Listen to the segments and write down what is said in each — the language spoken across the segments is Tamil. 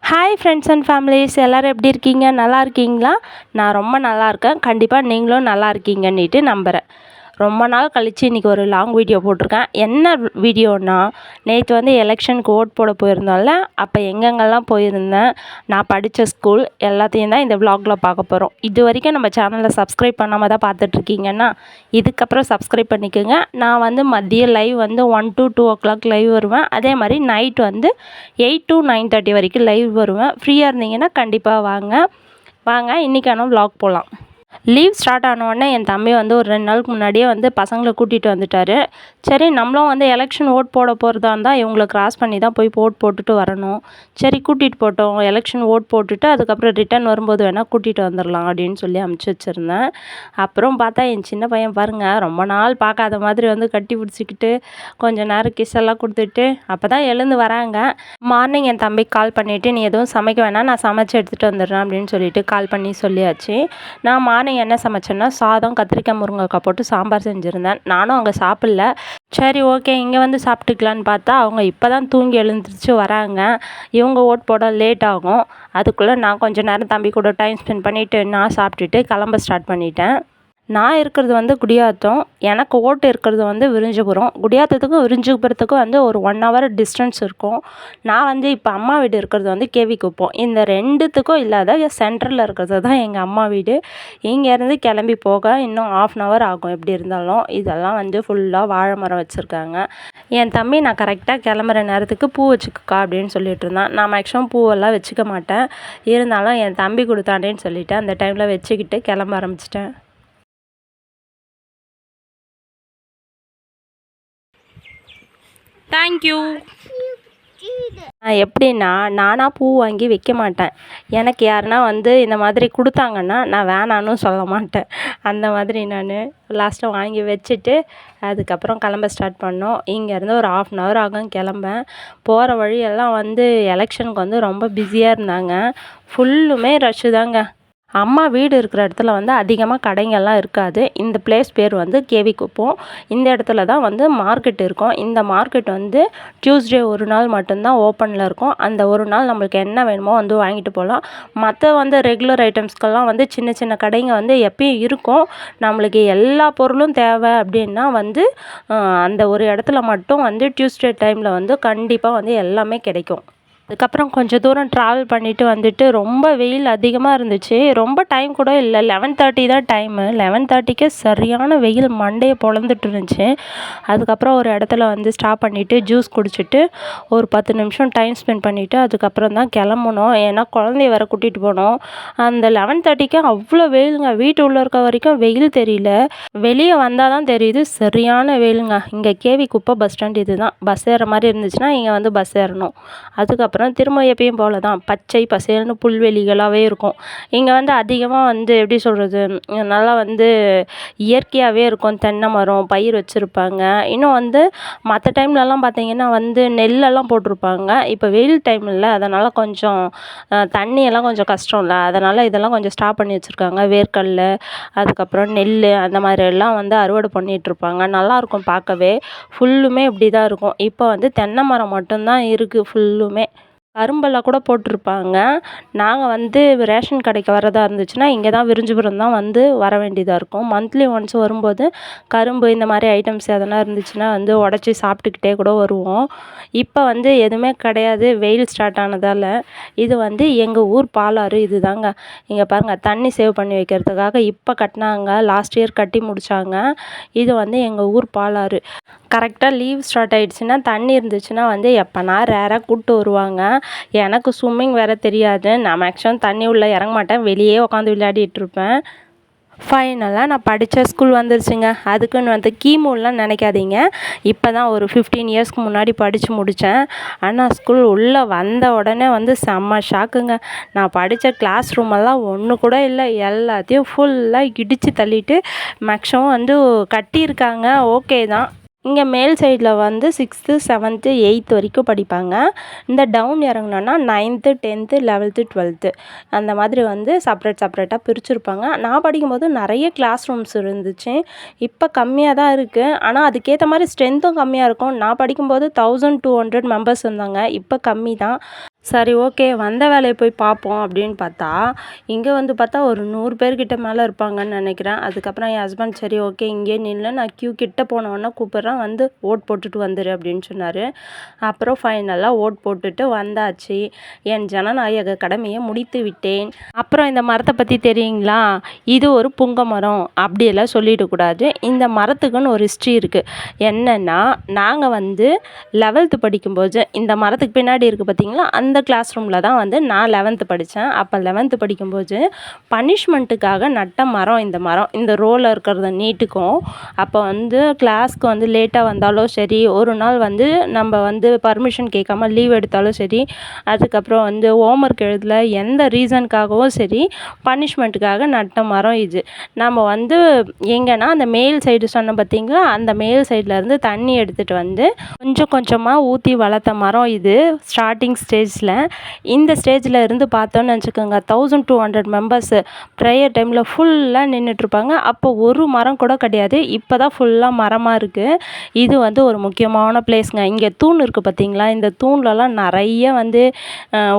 ஹாய் ஃப்ரெண்ட்ஸ் அண்ட் ஃபேமிலிஸ் எல்லோரும் எப்படி இருக்கீங்க? நல்லா இருக்கீங்களா? நான் ரொம்ப நல்லா இருக்கேன். கண்டிப்பாக நீங்களும் நல்லா இருக்கீங்கன்னுட்டு நம்புகிறேன். ரொம்ப நாள் கழித்து இன்றைக்கி ஒரு லாங் வீடியோ போட்டிருக்கேன். என்ன வீடியோனா, நேற்று வந்து எலெக்ஷனுக்கு ஓட் போட போயிருந்தோம்ல, அப்போ எங்கெங்கெல்லாம் போயிருந்தேன், நான் படித்த ஸ்கூல் எல்லாத்தையும் தான் இந்த விலாகில் பார்க்க போகிறோம். இது வரைக்கும் நம்ம சேனலை சப்ஸ்கிரைப் பண்ணாமல் தான் பார்த்துட்ருக்கீங்கன்னா, இதுக்கப்புறம் சப்ஸ்கிரைப் பண்ணிக்கோங்க. நான் வந்து மதியம் லைவ் வந்து 1 to 2 o'clock லைவ் வருவேன். அதே மாதிரி நைட் வந்து 8 to 9:30 வரைக்கும் லைவ் வருவேன். ஃப்ரீயாக இருந்தீங்கன்னா கண்டிப்பாக வாங்க இன்றைக்கான விலாக் போகலாம். லீவ் ஸ்டார்ட் ஆனோடனே என் தம்பி வந்து ஒரு 2 நாளுக்கு முன்னாடியே வந்து பசங்களை கூட்டிகிட்டு வந்துட்டார். சரி நம்மளும் வந்து எலெக்ஷன் ஓட் போட போகிறதா இருந்தால் இவங்களை கிராஸ் பண்ணி தான் போய் ஓட் போட்டுட்டு வரணும். சரி கூட்டிகிட்டு போட்டோம், எலெக்ஷன் ஓட் போட்டுட்டு அதுக்கப்புறம் ரிட்டர்ன் வரும்போது வேணால் கூட்டிகிட்டு வந்துடலாம் அப்படின்னு சொல்லி அமுச்சு வச்சுருந்தேன். அப்புறம் பார்த்தா என் சின்ன பையன் பாருங்கள், ரொம்ப நாள் பார்க்காத மாதிரி வந்து கட்டி பிடிச்சிக்கிட்டு கொஞ்சம் நேரம் கிஸ் எல்லாம் கொடுத்துட்டு அப்போ தான் எழுந்து வராங்க. மார்னிங் என் தம்பிக்கு கால் பண்ணிவிட்டு, நீ எதுவும் சமைக்க வேணாம், நான் சமைச்சு எடுத்துகிட்டு வந்துடுறேன் அப்படின்னு சொல்லிட்டு கால் பண்ணி சொல்லியாச்சு. நான் மார்னிங் என்ன சமைச்சேன்னா சாதம், கத்திரிக்காய், முருங்கைக்காய் போட்டு சாம்பார் செஞ்சுருந்தேன். நானும் அங்கே சாப்பிடல. சரி ஓகே இங்கே வந்து சாப்பிட்டுக்கலான்னு பார்த்தா அவங்க இப்போ தான் தூங்கி எழுந்திரிச்சு வராங்க. இவங்க ஓட் போட லேட் ஆகும். அதுக்குள்ளே நான் கொஞ்சம் நேரம் தம்பி கூட டைம் ஸ்பெண்ட் பண்ணிவிட்டு நான் சாப்பிட்டுட்டு கிளம்ப ஸ்டார்ட் பண்ணிட்டேன். நான் இருக்கிறது வந்து குடியாத்தம், எனக்கு ஓட்டு இருக்கிறது வந்து விரிஞ்சிபுரம். குடியாத்தத்துக்கும் விரிஞ்சிபுரத்துக்கும் வந்து ஒரு 1 hour டிஸ்டன்ஸ் இருக்கும். நான் வந்து இப்போ அம்மா வீடு இருக்கிறது வந்து கேவிக்குப்பம். இந்த 2த்துக்கும் இல்லாத சென்ட்ரலில் இருக்கிறது தான் எங்கள் அம்மா வீடு. இங்கேருந்து கிளம்பி போக இன்னும் 1/2 hour ஆகும் எப்படி இருந்தாலும். இதெல்லாம் வந்து ஃபுல்லாக வாழை மரம் வச்சுருக்காங்க. என் தம்பி நான் கரெக்டாக கிளம்புற நேரத்துக்கு பூ வச்சுக்கா அப்படின்னு சொல்லிட்டு இருந்தான். நான் மேக்ஸிமம் பூவெல்லாம் வச்சுக்க மாட்டேன். இருந்தாலும் என் தம்பி கொடுத்தானேன்னு சொல்லிவிட்டு அந்த டைமில் வச்சுக்கிட்டு கிளம்ப ஆரம்பிச்சிட்டேன். தேங்க்யூ. எப்படின்னா நானாக பூ வாங்கி வைக்க மாட்டேன். எனக்கு யாருன்னா வந்து இந்த மாதிரி கொடுத்தாங்கன்னா நான் வேணான்னு சொல்ல மாட்டேன். அந்த மாதிரி நான் லாஸ்ட்டாக வாங்கி வச்சுட்டு அதுக்கப்புறம் கிளம்ப ஸ்டார்ட் பண்ணோம். இங்கேருந்து ஒரு 1/2 hour ஆகும் கிளம்ப. போகிற வழியெல்லாம் வந்து எலெக்ஷனுக்கு வந்து ரொம்ப பிஸியாக இருந்தாங்க. ஃபுல்லுமே ரஷ்ஷு தாங்க. அம்மா வீடு இருக்கிற இடத்துல வந்து அதிகமாக கடைங்கள்லாம் இருக்காது. இந்த பிளேஸ் பேர் வந்து கேவிக்குப்பம். இந்த இடத்துல தான் வந்து மார்க்கெட் இருக்கும். இந்த மார்க்கெட் வந்து டியூஸ்டே ஒரு நாள் மட்டும்தான் ஓப்பனில் இருக்கும். அந்த ஒரு நாள் நம்மளுக்கு என்ன வேணுமோ வந்து வாங்கிட்டு போகலாம். மற்ற வந்து ரெகுலர் ஐட்டம்ஸ்க்கெல்லாம் வந்து சின்ன சின்ன கடைங்க வந்து எப்பயும் இருக்கும். நம்மளுக்கு எல்லா பொருளும் தேவை அப்படின்னா வந்து அந்த ஒரு இடத்துல மட்டும் வந்து டியூஸ்டே டைமில் வந்து கண்டிப்பாக வந்து எல்லாமே கிடைக்கும். அதுக்கப்புறம் கொஞ்சம் தூரம் ட்ராவல் பண்ணிவிட்டு வந்துட்டு ரொம்ப வெயில் அதிகமாக இருந்துச்சு. ரொம்ப டைம் கூட இல்லை, 11:30 தான் டைமு. 11:30க்கே சரியான வெயில் மண்டையை பொளந்துட்டு இருந்துச்சு. அதுக்கப்புறம் ஒரு இடத்துல வந்து ஸ்டாப் பண்ணிவிட்டு ஜூஸ் குடிச்சிட்டு ஒரு 10 நிமிஷம் டைம் ஸ்பெண்ட் பண்ணிவிட்டு அதுக்கப்புறம் தான் கிளம்புனோம். ஏன்னா குழந்தைய வேறு கூட்டிகிட்டு போனோம். அந்த 11:30க்கு அவ்வளோ வெயிலுங்க. வீட்டு உள்ளே இருக்க வரைக்கும் வெயில் தெரியல. வெளியே வந்தால் தான் தெரியுது சரியான வெயிலுங்க. இங்கே கேவிக்குப்பம் பஸ் ஸ்டாண்ட் இது தான். பஸ் ஏறுற மாதிரி இருந்துச்சுன்னா இங்கே வந்து பஸ் ஏறணும். அதுக்கப்புறம் திரும்ப எப்பயும் போல தான் பச்சை பசேல்னு புல்வெளிகளாகவே இருக்கும். இங்கே வந்து அதிகமாக வந்து எப்படி சொல்கிறது, நல்லா வந்து இயற்கையாகவே இருக்கும். தென்னை மரம், பயிர் வச்சுருப்பாங்க. இன்னும் வந்து மற்ற டைம்லலாம் பார்த்திங்கன்னா வந்து நெல்லெல்லாம் போட்டிருப்பாங்க. இப்போ வெயில் டைம் இல்லை, அதனால் கொஞ்சம் தண்ணியெல்லாம் கொஞ்சம் கஷ்டம் இல்லை, அதனால் இதெல்லாம் கொஞ்சம் ஸ்டாப் பண்ணி வச்சுருக்காங்க. வேர்க்கடல, அதுக்கப்புறம் நெல் அந்த மாதிரி எல்லாம் வந்து அறுவடை பண்ணிகிட்ருப்பாங்க. நல்லாயிருக்கும் பார்க்கவே. ஃபுல்லுமே இப்படி தான் இருக்கும். இப்போ வந்து தென்னை மரம் மட்டும்தான் இருக்குது ஃபுல்லுமே. கரும்பெல்லாம் கூட போட்டிருப்பாங்க. நாங்கள் வந்து ரேஷன் கடைக்கு வரதா இருந்துச்சுன்னா இங்கே தான் விரிஞ்சிபுரம் தான் வந்து வர வேண்டியதாக இருக்கும். மந்த்லி ஒன்ஸ் வரும்போது கரும்பு இந்த மாதிரி ஐட்டம்ஸ் எதனா இருந்துச்சுன்னா வந்து உடச்சி சாப்பிட்டுக்கிட்டே கூட வருவோம். இப்போ வந்து எதுவுமே கிடையாது, வெயில் ஸ்டார்ட் ஆனதால். இது வந்து எங்கள் ஊர் பாலாறு இது தாங்க. இங்கே பாருங்கள், தண்ணி சேவ் பண்ணி வைக்கிறதுக்காக இப்போ கட்டினாங்க. லாஸ்ட் இயர் கட்டி முடித்தாங்க. இது வந்து எங்கள் ஊர் பாலாறு. கரெக்டாக லீவ் ஸ்டார்ட் ஆகிடுச்சுன்னா தண்ணி இருந்துச்சுன்னா வந்து எப்போனா ரேராக கூப்பிட்டு வருவாங்க. எனக்கு ஸ்விம்மிங் வேறு தெரியாது. நான் மேக்ஸிமம் தண்ணி உள்ளே இறங்க மாட்டேன், வெளியே உட்காந்து விளையாடிட்டுருப்பேன். ஃபைனலாக நான் படித்த ஸ்கூல் வந்துருச்சுங்க. அதுக்குன்னு வந்து கிமுலாம் நினைக்காதீங்க. இப்போ தான் ஒரு 15 இயர்ஸ்க்கு முன்னாடி படித்து முடித்தேன். ஆனால் ஸ்கூல் உள்ளே வந்த உடனே வந்து செம்ம ஷாக்குங்க. நான் படித்த கிளாஸ் ரூமெல்லாம் ஒன்று கூட இல்லை, எல்லாத்தையும் ஃபுல்லாக இடித்து தள்ளிட்டு மேக்ஸிமம் வந்து கட்டியிருக்காங்க. ஓகே தான். இங்கே மேல் சைடில் வந்து 6th 7th 8th வரைக்கும் படிப்பாங்க. இந்த down இறங்குனோன்னா 9th 10th 11th 12th அந்த மாதிரி வந்து செப்பரேட்டாக பிரிச்சுருப்பாங்க. நான் படிக்கும்போது நிறைய கிளாஸ் ரூம்ஸ் இருந்துச்சு. இப்போ கம்மியாக தான் இருக்குது. ஆனால் அதுக்கேற்ற மாதிரி ஸ்ட்ரென்த்தும் கம்மியாக இருக்கும். நான் படிக்கும்போது 1200 மெம்பர்ஸ் இருந்தாங்க. இப்போ கம்மி தான். சரி ஓகே. வந்த வேலைய போய் பார்ப்போம் அப்படின்னு பார்த்தா, இங்க வந்து பார்த்தா ஒரு 100 பேர்கிட்ட மேல இருப்பாங்கன்னு நெனைக்கிறேன். அதுக்கப்புறம் என் ஹஸ்பண்ட் சரி ஓகே இங்கேயே நில்லு நான் கியூ கிட்ட போனோனே கூப்பிடுறேன் வந்து ஓட் போட்டுட்டு வந்துரு அப்படின்னு சொன்னாரு. அப்புறம் ஃபைனலா ஓட் போட்டுட்டு வந்தாச்சு. என் ஜனநாயக கடமையை முடித்து விட்டேன். அப்புறம் இந்த மரத்த பத்தி தெரியுங்களா? இது ஒரு புங்க மரம் அப்படியெல்லாம் சொல்லிடக்கூடாது. இந்த மரத்துக்குன்னு ஒரு ஹிஸ்ட்ரி இருக்கு. என்னன்னா, நாங்க வந்து 11th படிக்கும்போது இந்த மரத்துக்கு பின்னாடி இருக்கு பார்த்தீங்களா? அந்த கிளாஸ் ரூமில் தான் வந்து நான் 11th படித்தேன். அப்போ 11th படிக்கும்போது பனிஷ்மெண்ட்டுக்காக நட்ட மரம் இந்த மரம். இந்த ரோல இருக்கிறத நீட்டுக்கும். அப்போ வந்து கிளாஸ்க்கு வந்து லேட்டாக வந்தாலும் சரி, ஒரு நாள் வந்து நம்ம வந்து பர்மிஷன் கேட்காம லீவ் எடுத்தாலும் சரி, அதுக்கப்புறம் வந்து ஹோம்ஒர்க் எழுதல எந்த ரீசனுக்காகவும் சரி, பனிஷ்மெண்ட்டுக்காக நட்ட மரம் இது. நம்ம வந்து எங்கன்னா அந்த மேல் சைடு சொன்னேன் பார்த்தீங்களா? அந்த மேல் சைட்லேருந்து தண்ணி எடுத்துகிட்டு வந்து கொஞ்சம் கொஞ்சமாக ஊற்றி வளர்த்த மரம் இது. ஸ்டார்டிங் ஸ்டேஜில் இந்த ஸ்டேஜில் இருந்து பார்த்தோன்னு வச்சுக்கோங்க 1200 மெம்பர்ஸு ப்ரேயர் டைமில் ஃபுல்லாக நின்றுட்டுருப்பாங்க. அப்போ ஒரு மரம் கூட கிடையாது. இப்போ தான் ஃபுல்லாக மரமாக இருக்குது. இது வந்து ஒரு முக்கியமான பிளேஸுங்க. இங்கே தூண் இருக்குது பார்த்தீங்களா? இந்த தூண்லலாம் நிறைய வந்து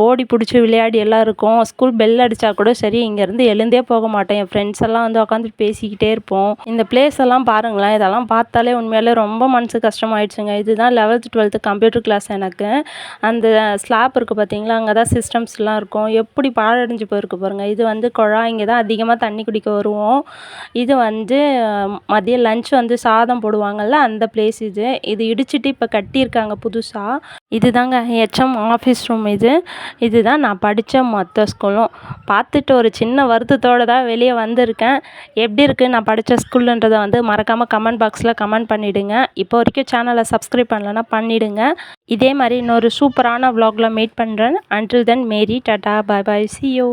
ஓடி பிடிச்சி விளையாடி எல்லாம் இருக்கும். ஸ்கூல் பெல் அடித்தா கூட சரி இங்கேருந்து எழுந்தே போக மாட்டோம். என் ஃப்ரெண்ட்ஸ் எல்லாம் வந்து உட்காந்து பேசிக்கிட்டே இருப்போம். இந்த பிளேஸ் எல்லாம் பாருங்களேன். இதெல்லாம் பார்த்தாலே உண்மையாலே ரொம்ப மனசு கஷ்டமாயிடுச்சுங்க. இதுதான் 11th 12th கம்ப்யூட்டர் கிளாஸ் எனக்கு. அந்த ஸ்லாப் இருக்குது பார்த்தீங்களா? அங்கே தான் சிஸ்டம்ஸ்லாம் இருக்கும். எப்படி பாழடைஞ்சு போயிருக்கு பாருங்கள். இது வந்து குழாய் இங்கே தான் அதிகமாக தண்ணி குடிக்க வருவோம். இது வந்து மதியம் லஞ்ச் வந்து சாதம் போடுவாங்கள்ல அந்த பிளேஸ் இது. இது இடிச்சிட்டு இப்போ கட்டியிருக்காங்க புதுசா. இதுதாங்க ஹெச்எம் ஆஃபீஸ் ரூம் இது. இதுதான் நான் படித்த மொத்த ஸ்கூலும். பார்த்துட்டு ஒரு சின்ன வருத்தத்தோடு தான் வெளியே வந்திருக்கேன். எப்படி இருக்குது நான் படித்த ஸ்கூலுன்றதை வந்து மறக்காமல் கமெண்ட் பாக்ஸில் கமெண்ட் பண்ணிவிடுங்க. இப்போ வரைக்கும் சேனலை சப்ஸ்கிரைப் பண்ணலன்னா பண்ணிவிடுங்க. இதே மாதிரி இன்னொரு சூப்பரான vlogல மீட் பண்ணுறேன். Until then, Mary, Tata, bye bye, see you.